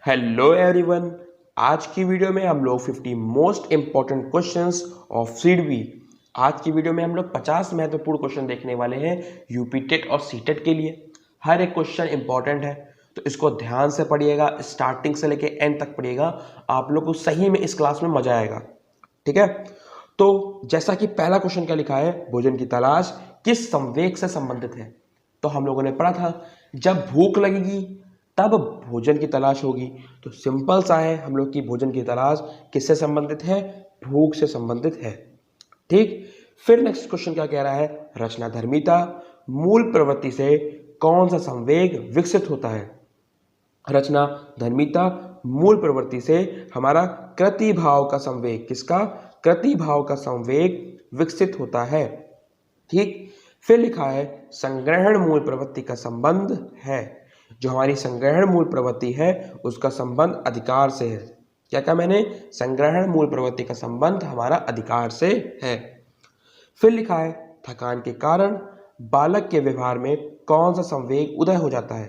Hello everyone. आज की video में हम लोग 50 मोस्ट इंपॉर्टेंट क्वेश्चंस ऑफ सीडबी। आज की वीडियो में हम लोग 50 महत्वपूर्ण क्वेश्चन देखने वाले हैं यूपी टेट और सीटेट के लिए। हर एक क्वेश्चन इंपॉर्टेंट है, तो इसको ध्यान से पढ़िएगा, स्टार्टिंग से लेके एंड तक पढ़िएगा। आप लोग को सही में इस क्लास में मजा आएगा, ठीक है। तो जैसा कि पहला क्वेश्चन क्या लिखा है, भोजन की तलाश किस संवेग से संबंधित है। तो हम लोगों ने पढ़ा था, जब भूख लगेगी तब भोजन की तलाश होगी। तो सिंपल सा है, हम लोग की भोजन की तलाश किससे संबंधित है, भूख से संबंधित है, ठीक। फिर नेक्स्ट क्वेश्चन क्या कह रहा है, रचनाधर्मिता मूल प्रवृत्ति से कौन सा संवेग विकसित होता है। रचनाधर्मिता मूल प्रवृत्ति से हमारा कृतिभाव का संवेग, किसका, कृतिभाव का संवेग विकसित होता है, ठीक। फिर लिखा है संग्रहण मूल प्रवृत्ति का संबंध है। जो हमारी संग्रहण मूल प्रवृत्ति है उसका संबंध अधिकार से है। क्या कहा मैंने, संग्रहण मूल प्रवृत्ति का संबंध हमारा अधिकार से है। फिर लिखा है थकान के कारण बालक के व्यवहार में कौन सा संवेग उदय हो जाता है।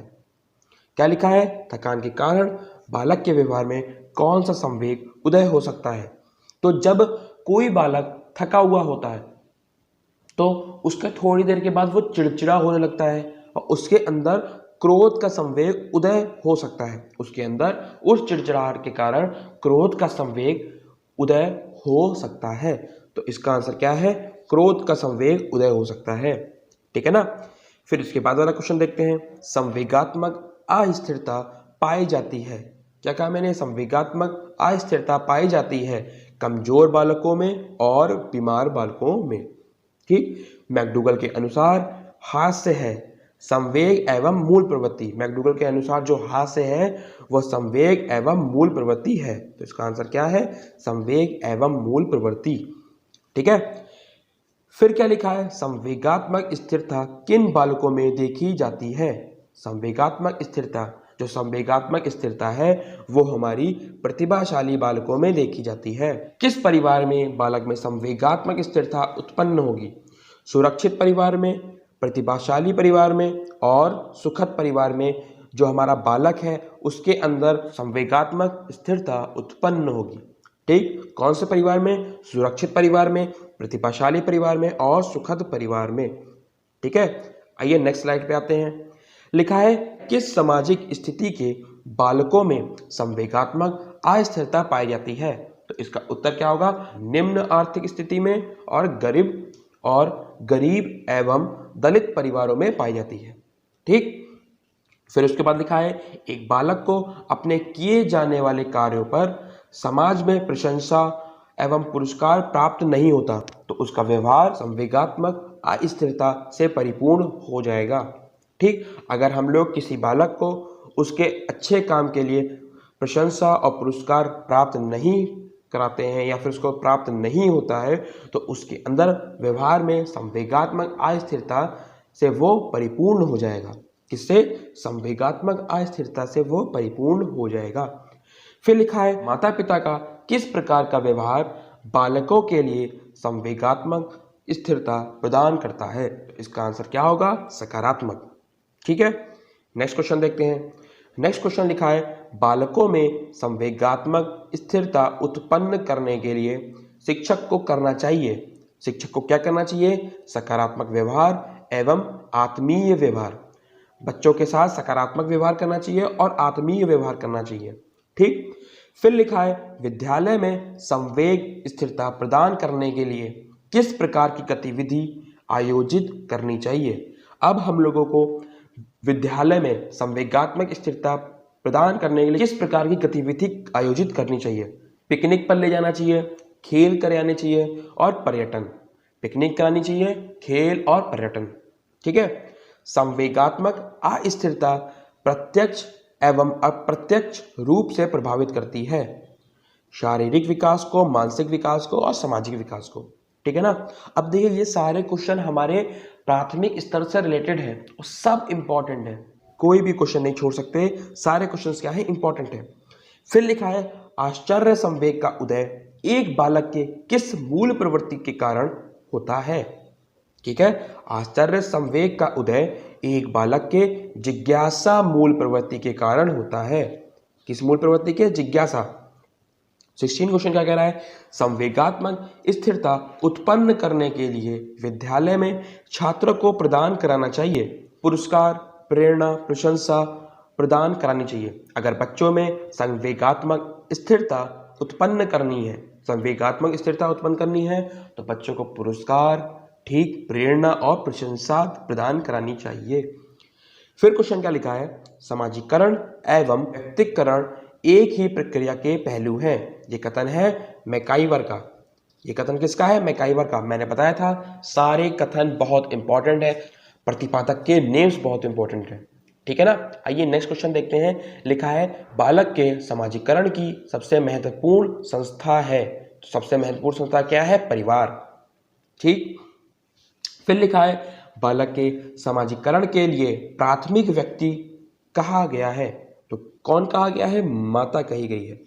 क्या लिखा है, थकान के कारण बालक के व्यवहार में कौन सा संवेग उदय हो सकता है। तो जब कोई बालक थका हुआ होता है तो उसका थोड़ी देर के बाद वो चिड़चिड़ा होने लगता है और उसके अंदर क्रोध का संवेग उदय हो सकता है। उसके अंदर उस चिड़चिड़ाहट के कारण क्रोध का संवेग उदय हो सकता है। तो इसका आंसर क्या है, क्रोध का संवेग उदय हो सकता है, ठीक है ना। फिर इसके बाद वाला क्वेश्चन देखते हैं, संवेगात्मक अस्थिरता पाई जाती है। क्या कहा मैंने, संवेगात्मक अस्थिरता पाई जाती है कमजोर बालकों में और बीमार बालकों में, ठीक। मैकडूगल के अनुसार हास्य है संवेग एवं मूल प्रवृत्ति। मैकडूगल के अनुसार जो हास्य है वह संवेग एवं मूल प्रवृत्ति है। तो इसका आंसर क्या है, संवेग एवं मूल प्रवृत्ति, ठीक है। फिर क्या लिखा है, संवेगात्मक स्थिरता किन बालकों में देखी जाती है। संवेगात्मक स्थिरता, जो संवेगात्मक स्थिरता है वो हमारी प्रतिभाशाली बालकों में देखी जाती है। किस परिवार में बालक में संवेगात्मक स्थिरता उत्पन्न होगी। सुरक्षित परिवार में, प्रतिभाशाली परिवार में और सुखद परिवार में जो हमारा बालक है उसके अंदर संवेगात्मक स्थिरता उत्पन्न होगी, ठीक। कौन से परिवार में, सुरक्षित परिवार में, प्रतिभाशाली परिवार में और सुखद परिवार में, ठीक है। आइए नेक्स्ट स्लाइड पे आते हैं। लिखा है किस सामाजिक स्थिति के बालकों में संवेगात्मक अस्थिरता पाई जाती है। तो इसका उत्तर क्या होगा, निम्न आर्थिक स्थिति में और गरीब एवं दलित परिवारों में पाई जाती है, ठीक। फिर उसके बाद लिखा है एक बालक को अपने किए जाने वाले कार्यों पर समाज में प्रशंसा एवं पुरस्कार प्राप्त नहीं होता तो उसका व्यवहार संवेगात्मक अस्थिरता से परिपूर्ण हो जाएगा, ठीक। अगर हम लोग किसी बालक को उसके अच्छे काम के लिए प्रशंसा और पुरस्कार प्राप्त नहीं कराते हैं या फिर उसको प्राप्त नहीं होता है तो उसके अंदर व्यवहार में संवेगात्मक अस्थिरता से वो परिपूर्ण हो जाएगा। किससे, संवेगात्मक अस्थिरता से वो परिपूर्ण हो जाएगा। फिर लिखा है माता पिता का किस प्रकार का व्यवहार बालकों के लिए संवेगात्मक स्थिरता प्रदान करता है। तो इसका आंसर क्या होगा, सकारात्मक, ठीक है। नेक्स्ट क्वेश्चन देखते हैं। नेक्स्ट क्वेश्चन लिखा है बालकों में संवेगात्मक स्थिरता उत्पन्न करने के लिए शिक्षक को करना चाहिए। शिक्षक को क्या करना चाहिए, सकारात्मक व्यवहार एवं आत्मीय व्यवहार। बच्चों के साथ सकारात्मक व्यवहार करना चाहिए और आत्मीय व्यवहार करना चाहिए, ठीक। फिर लिखा है विद्यालय में संवेग स्थिरता प्रदान करने के लिए किस प्रकार की गतिविधि आयोजित करनी चाहिए। अब हम लोगों को विद्यालय में संवेगात्मक स्थिरता प्रदान करने के लिए किस प्रकार की गतिविधि आयोजित करनी चाहिए। पिकनिक पर ले जाना चाहिए, खेल कराने चाहिए और पर्यटन। पिकनिक करानी चाहिए, खेल और पर्यटन, ठीक है। संवेगात्मक अस्थिरता प्रत्यक्ष एवं अप्रत्यक्ष रूप से प्रभावित करती है शारीरिक विकास को, मानसिक विकास को और सामाजिक विकास को, ठीक है ना। अब देखिए ये सारे क्वेश्चन हमारे प्राथमिक स्तर से रिलेटेड है और सब इंपॉर्टेंट है, कोई भी क्वेश्चन नहीं छोड़ सकते, सारे क्वेश्चन क्या है, इंपॉर्टेंट है। फिर लिखा है आश्चर्य संवेग का उदय एक बालक के किस मूल प्रवृत्ति के कारण होता है, ठीक है। आश्चर्य संवेग का उदय एक बालक के जिज्ञासा मूल प्रवृत्ति के कारण होता है, किस मूल प्रवृत्ति के? जिज्ञासा। 16 क्वेश्चन क्या कह रहा है? संवेगात्मक स्थिरता उत्पन्न करने के लिए विद्यालय में छात्र को प्रदान कराना चाहिए पुरस्कार, प्रेरणा, प्रशंसा प्रदान करानी चाहिए। अगर बच्चों में संवेगात्मक स्थिरता उत्पन्न करनी है, संवेगात्मक स्थिरता उत्पन्न करनी है तो बच्चों को पुरस्कार, ठीक, प्रेरणा और प्रशंसा प्रदान करानी चाहिए। फिर क्वेश्चन क्या लिखा है? समाजीकरण एवं व्यक्तिकरण एक ही प्रक्रिया के पहलू हैं। ये कथन है मैकाइवर का। ये कथन किसका है? मैकाइवर का। मैंने बताया था सारे कथन बहुत इंपॉर्टेंट है, प्रतिपादक के नेम्स बहुत इंपॉर्टेंट है, ठीक है ना। आइए नेक्स्ट क्वेश्चन देखते हैं। लिखा है बालक के समाजीकरण की सबसे महत्वपूर्ण संस्था है। तो सबसे महत्वपूर्ण संस्था क्या है? परिवार, ठीक। फिर लिखा है बालक के समाजीकरण के लिए प्राथमिक व्यक्ति कहा गया है। तो कौन कहा गया है? माता कही गई है।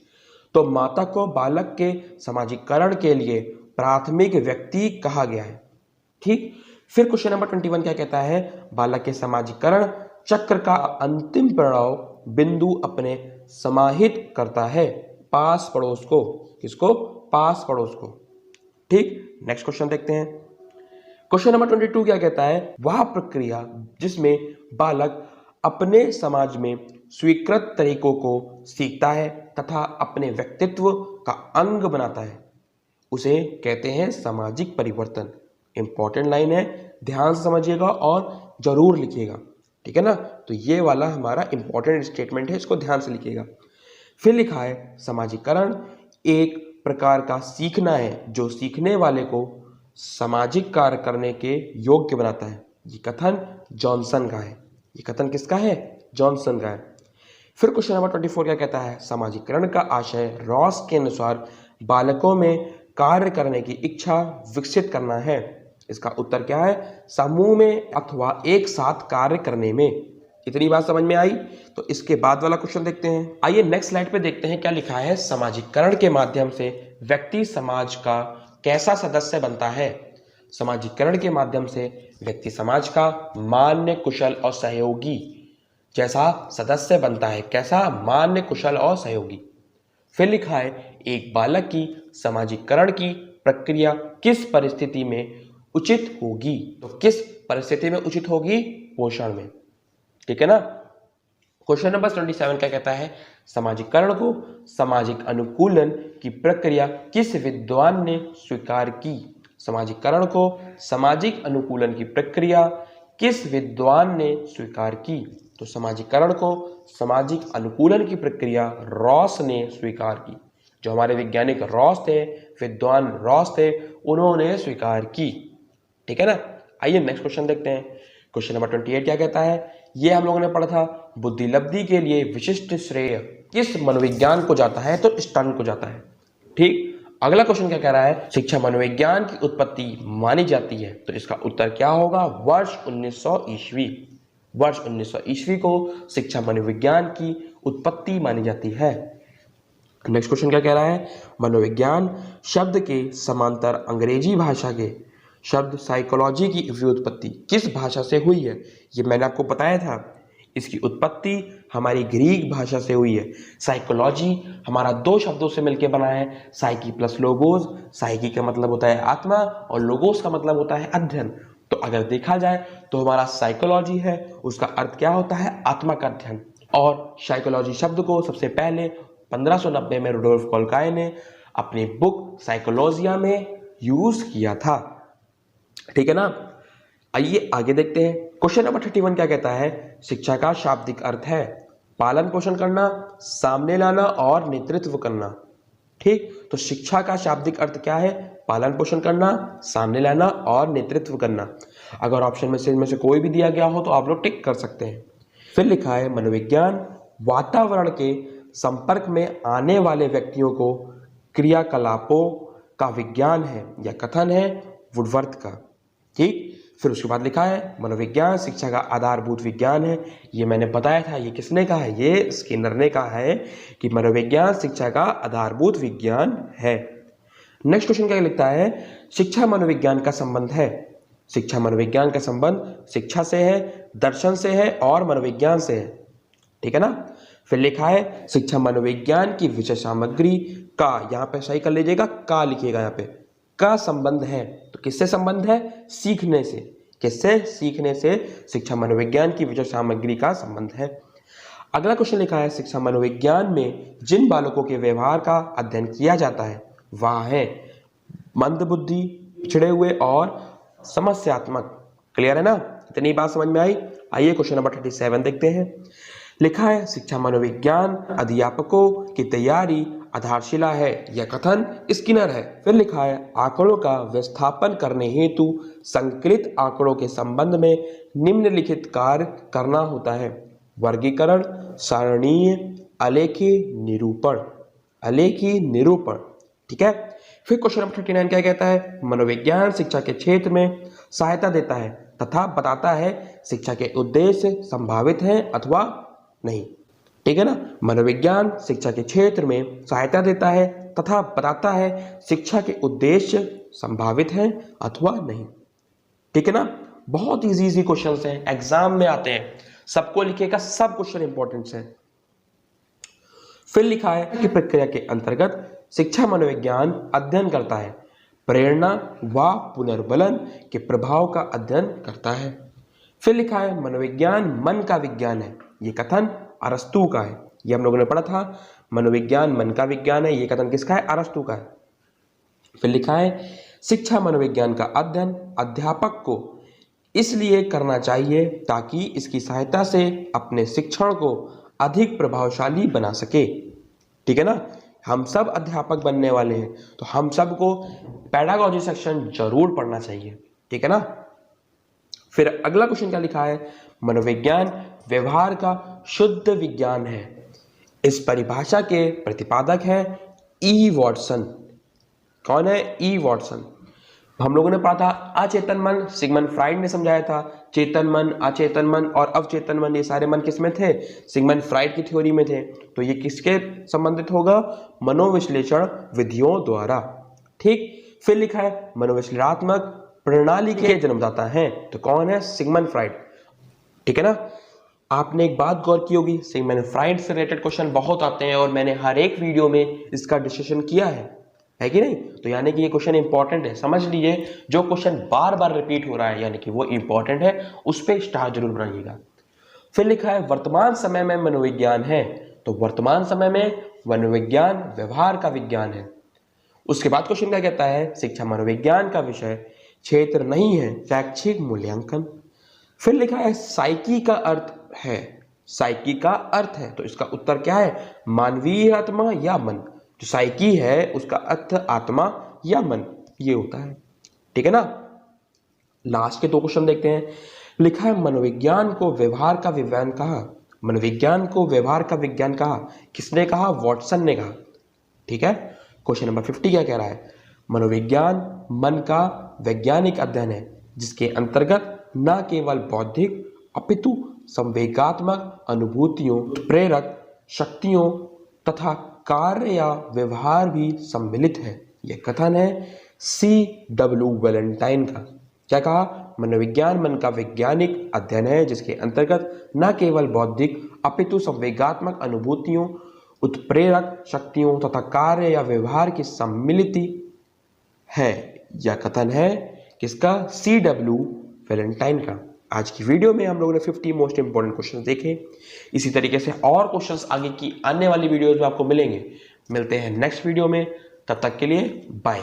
तो माता को बालक के समाजीकरण के लिए प्राथमिक व्यक्ति कहा गया है, ठीक। फिर क्वेश्चन नंबर 21 क्या कहता है? बालक के समाजीकरण चक्र का अंतिम परिणाम बिंदु अपने समाहित करता है पास पड़ोस को। किसको? पास पड़ोस को, ठीक। नेक्स्ट क्वेश्चन देखते हैं। क्वेश्चन नंबर 22 क्या कहता है? वह प्रक्रिया जिसमें बालक अपने समाज में स्वीकृत तरीकों को सीखता है तथा अपने व्यक्तित्व का अंग बनाता है, उसे कहते हैं सामाजिक परिवर्तन। इंपॉर्टेंट लाइन है, ध्यान से समझिएगा और जरूर लिखिएगा, ठीक है ना। तो ये वाला हमारा इंपॉर्टेंट स्टेटमेंट है, इसको ध्यान से लिखिएगा। फिर लिखा है समाजीकरण एक प्रकार का सीखना है जो सीखने वाले को सामाजिक कार्य करने के योग्य बनाता है। ये कथन जॉनसन का है। ये कथन किसका है? जॉनसन का है। फिर क्वेश्चन नंबर 24 क्या कहता है? समाजीकरण का आशय रॉस के अनुसार बालकों में कार्य करने की इच्छा विकसित करना है। इसका उत्तर क्या है? समूह में अथवा एक साथ कार्य करने में। इतनी बात समझ में आई? तो इसके बाद वाला क्वेश्चन देखते हैं। आइए नेक्स्ट स्लाइड पे देखते हैं क्या लिखा है। समाजीकरण के माध्यम से व्यक्ति समाज का कैसा सदस्य बनता है? समाजीकरण के माध्यम से व्यक्ति समाज का मान्य, कुशल और सहयोगी जैसा सदस्य बनता है। कैसा? मान्य, कुशल और सहयोगी। फिर लिखा है एक बालक की समाजीकरण की प्रक्रिया किस परिस्थिति में उचित होगी? तो किस परिस्थिति में उचित होगी? पोषण में, ठीक है ना। क्वेश्चन नंबर 27 क्या कहता है? समाजीकरण को सामाजिक अनुकूलन की प्रक्रिया किस विद्वान ने स्वीकार की? समाजीकरण को सामाजिक अनुकूलन की प्रक्रिया किस विद्वान ने स्वीकार की? तो समाजीकरण को सामाजिक अनुकूलन की प्रक्रिया रॉस ने स्वीकार की। जो हमारे वैज्ञानिक रॉस थे, विद्वान रॉस थे, उन्होंने स्वीकार की, ठीक है ना। आइए नेक्स्ट क्वेश्चन देखते हैं। क्वेश्चन नंबर 28 क्या कहता है? ये हम लोगों ने पढ़ा था, बुद्धिलब्धि के लिए विशिष्ट श्रेय किस मनोविज्ञान को जाता है? तो स्टर्न को जाता है, ठीक। अगला क्वेश्चन क्या कह रहा है? शिक्षा मनोविज्ञान की उत्पत्ति मानी जाती है। तो इसका उत्तर क्या होगा? वर्ष 1900 ईस्वी। वर्ष 1900 ईस्वी को शिक्षा मनोविज्ञान की उत्पत्ति मानी जाती है। नेक्स्ट क्वेश्चन क्या कह रहा है? मनोविज्ञान शब्द के समांतर अंग्रेजी भाषा के शब्द साइकोलॉजी की व्युत्पत्ति किस भाषा से हुई है? ये मैंने आपको बताया था। इसकी उत्पत्ति हमारी ग्रीक भाषा से हुई है। साइकोलॉजी हमारा दो शब्दों से मिलकर बना है, साइकी प्लस लोगोस। साइकी का मतलब होता है आत्मा और लोगोस का मतलब होता है अध्ययन। तो अगर देखा जाए तो हमारा साइकोलॉजी है, उसका अर्थ क्या होता है? आत्मा का अध्ययन। और साइकोलॉजी शब्द को सबसे पहले 1590 में रुडोल्फ कोलकाय ने अपनी बुक साइकोलॉजिया में यूज किया था, ठीक है ना। आइए आगे देखते हैं। क्वेश्चन नंबर 31 क्या कहता है? शिक्षा का शाब्दिक अर्थ है पालन पोषण करना, सामने लाना और नेतृत्व करना, ठीक। तो शिक्षा का शाब्दिक अर्थ क्या है? पालन पोषण करना, सामने लाना और नेतृत्व करना। अगर ऑप्शन में से कोई भी दिया गया हो तो आप लोग टिक कर सकते हैं। फिर लिखा है मनोविज्ञान वातावरण के संपर्क में आने वाले व्यक्तियों को क्रियाकलापों का विज्ञान है। यह कथन है वुडवर्थ का, ठीक। फिर उसके बाद लिखा है मनोविज्ञान शिक्षा का आधारभूत विज्ञान है। ये मैंने बताया था, ये किसने कहा है? ये स्किनर ने कहा है कि मनोविज्ञान शिक्षा का आधारभूत विज्ञान है। नेक्स्ट क्वेश्चन क्या लिखता है? शिक्षा मनोविज्ञान का संबंध है। शिक्षा मनोविज्ञान का संबंध शिक्षा से है, दर्शन से है और मनोविज्ञान से है, ठीक है ना। फिर लिखा है शिक्षा मनोविज्ञान की विषय सामग्री का, यहाँ पे सही कर लीजिएगा, का लिखिएगा यहाँ पे, का संबंध है। तो किससे संबंध है? सीखने से। किससे? सीखने से शिक्षा मनोविज्ञान की विषय सामग्री का संबंध है। अगला क्वेश्चन लिखा है शिक्षा मनोविज्ञान में जिन बालकों के व्यवहार का अध्ययन किया जाता है वह है मंदबुद्धि, पिछड़े हुए और समस्यात्मक। क्लियर है ना? इतनी बात समझ में आई? आइए क्वेश्चन नंबर 37 देखते हैं। लिखा है शिक्षा मनोविज्ञान अध्यापकों की तैयारी आधारशिला है, यह कथन स्किनर है। फिर लिखा है आंकड़ों का व्यवस्थापन करने हेतु संकलित आंकड़ों के संबंध में निम्नलिखित कार्य करना होता है: वर्गीकरण, सारणीय, आलेखी, निरूपण। आलेखी, निरूपण। ठीक है। फिर क्वेश्चन नंबर 39 क्या कहता है? मनोविज्ञान शिक्षा के क्षेत्र में सहायता देता है तथा बताता है शिक्षा के उद्देश्य संभावित हैं अथवा नहीं। ठीक है ना? मनोविज्ञान शिक्षा के क्षेत्र में सहायता देता है तथा बताता है शिक्षा के उद्देश्य संभावित हैं अथवा नहीं। ठीक है ना? बहुत इजी क्वेश्चंस हैं, एग्जाम में आते हैं, सबको लिखिएगा, सब क्वेश्चन इंपॉर्टेंट है। फिर लिखा है कि प्रक्रिया के अंतर्गत शिक्षा मनोविज्ञान अध्ययन करता है, प्रेरणा व पुनर्बलन के प्रभाव का अध्ययन करता है। फिर लिखा है मनोविज्ञान मन का विज्ञान है, ये कथन अरस्तू का है। ये हम लोगों ने पढ़ा था, मनोविज्ञान मन का विज्ञान है, ये कथन किसका है? अरस्तू का है। फिर लिखा है शिक्षा मनोविज्ञान का अध्ययन अध्यापक को इसलिए करना चाहिए ताकि इसकी सहायता से अपने शिक्षण को अधिक प्रभावशाली बना सके। ठीक है ना? हम सब अध्यापक बनने वाले हैं, तो हम सबको पेडागॉजी सेक्शन जरूर पढ़ना चाहिए। ठीक है ना? फिर अगला क्वेश्चन क्या लिखा है? मनोविज्ञान व्यवहार का शुद्ध विज्ञान है। इस परिभाषा के प्रतिपादक है ई वॉटसन। कौन है? ई वॉटसन। हम लोगों ने पढ़ा था अचेतन मन, सिगमंड फ्राइड ने समझाया था। चेतन मन, अचेतन मन और अवचेतन मन, ये सारे मन किसमें थे? सिगमंड फ्राइड की थ्योरी में थे। तो ये किसके संबंधित होगा? मनोविश्लेषण विधियों द्वारा। ठीक। फिर लिखा है मनोविश्लेषणात्मक प्रणाली के जन्मदाता हैं, तो कौन है? Sigmund Freud. ठीक है ना? आपने एक बात गौर की होगी, सिगमंड फ्राइड से रिलेटेड क्वेश्चन बहुत आते हैं और मैंने हर एक वीडियो में इसका डिस्कशन किया है कि नहीं? तो यानी कि ये क्वेश्चन इंपॉर्टेंट है, समझ लीजिए। जो क्वेश्चन बार बार रिपीट हो रहा है यानी कि वो इंपॉर्टेंट है, उस पर स्टार जरूर बनाइएगा। फिर लिखा है वर्तमान समय में मनोविज्ञान है, तो वर्तमान समय में मनोविज्ञान व्यवहार का विज्ञान है। उसके बाद क्वेश्चन क्या कहता है? शिक्षा मनोविज्ञान का विषय क्षेत्र नहीं है, शैक्षिक मूल्यांकन। फिर लिखा है साइकी का अर्थ है। साइकी का अर्थ है, तो इसका उत्तर क्या है? मानवीय आत्मा या मन। जो साइकी है उसका अर्थ आत्मा या मन, ये होता है। ठीक है ना? लास्ट के दो क्वेश्चन देखते हैं। लिखा है मनोविज्ञान को व्यवहार का विज्ञान कहा। मनोविज्ञान को व्यवहार का विज्ञान कहा, किसने कहा? वॉटसन ने कहा। ठीक है। क्वेश्चन नंबर 50 क्या कह रहा है? मनोविज्ञान मन का वैज्ञानिक अध्ययन है जिसके अंतर्गत न केवल बौद्धिक अपितु संवेगात्मक अनुभूतियों, प्रेरक शक्तियों तथा कार्य या व्यवहार भी सम्मिलित है। यह कथन है C.W. वैलेंटाइन का। क्या कहा? मनोविज्ञान मन का वैज्ञानिक अध्ययन है जिसके अंतर्गत न केवल बौद्धिक अपितु संवेगात्मक अनुभूतियों, उत्प्रेरक शक्तियों तथा कार्य या व्यवहार की सम्मिलित है। यह कथन है किसका? C.W. वैलेंटाइन का। आज की वीडियो में हम लोगों ने 50 मोस्ट इंपोर्टेंट क्वेश्चंस देखे। इसी तरीके से और क्वेश्चंस आगे की आने वाली वीडियोस में आपको मिलेंगे। मिलते हैं नेक्स्ट वीडियो में, तब तक के लिए बाय।